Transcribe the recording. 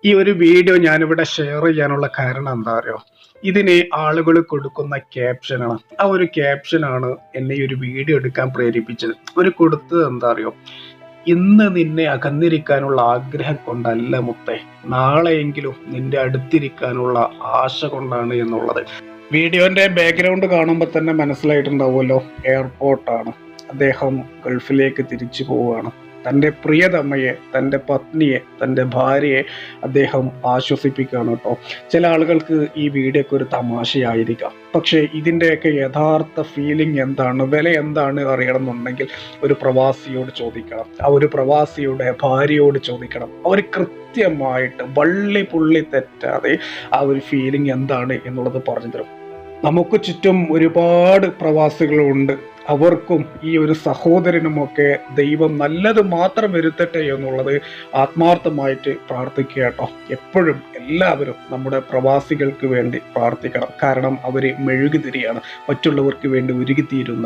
ഈ ഒരു വീഡിയോ ഞാനിവിടെ ഷെയർ ചെയ്യാനുള്ള കാരണം എന്താ അറിയോ? ഇതിന് ആളുകൾ കൊടുക്കുന്ന ക്യാപ്ഷനാണ്. ആ ഒരു ക്യാപ്ഷനാണ് എന്നെ ഈ ഒരു വീഡിയോ എടുക്കാൻ പ്രേരിപ്പിച്ചത്. ഒരു കൊടുത്തത് എന്താ അറിയോ? ഇന്ന് നിന്നെ അകന്നിരിക്കാനുള്ള ആഗ്രഹം കൊണ്ടല്ല മുത്തേ, നാളെയെങ്കിലും നിന്റെ അടുത്തിരിക്കാനുള്ള ആശ കൊണ്ടാണ് എന്നുള്ളത്. വീഡിയോന്റെ ബാക്ക്ഗ്രൗണ്ട് കാണുമ്പോൾ തന്നെ മനസ്സിലായിട്ടുണ്ടാവുമല്ലോ, എയർപോർട്ടാണ്. അദ്ദേഹം ഗൾഫിലേക്ക് തിരിച്ചു പോവുകയാണ്. തൻ്റെ പ്രിയതമ്മയെ, തൻ്റെ പത്നിയെ, തൻ്റെ ഭാര്യയെ അദ്ദേഹം ആശ്വസിപ്പിക്കുകയാണ് കേട്ടോ. ചില ആളുകൾക്ക് ഈ വീഡിയോ ഒക്കെ ഒരു തമാശയായിരിക്കാം, പക്ഷേ ഇതിൻ്റെയൊക്കെ യഥാർത്ഥ ഫീലിംഗ് എന്താണ്, വില എന്താണ് അറിയണമെന്നുണ്ടെങ്കിൽ ഒരു പ്രവാസിയോട് ചോദിക്കണം. ആ ഒരു പ്രവാസിയുടെ ഭാര്യയോട് ചോദിക്കണം. അവർ കൃത്യമായിട്ട് വള്ളി പുള്ളി തെറ്റാതെ ആ ഒരു ഫീലിംഗ് എന്താണ് എന്നുള്ളത് പറഞ്ഞു തരും. നമുക്ക് ചുറ്റും ഒരുപാട് പ്രവാസികളുണ്ട്. അവർക്കും ഈ ഒരു സഹോദരനുമൊക്കെ ദൈവം നല്ലത് മാത്രം വരുത്തട്ടെ എന്നുള്ളത് ആത്മാർത്ഥമായിട്ട് പ്രാർത്ഥിക്കുക കേട്ടോ. എപ്പോഴും എല്ലാവരും നമ്മുടെ പ്രവാസികൾക്ക് വേണ്ടി പ്രാർത്ഥിക്കണം. കാരണം അവർ മെഴുകുതിരിയാണ്, മറ്റുള്ളവർക്ക് വേണ്ടി ഉരുകിത്തീരുന്ന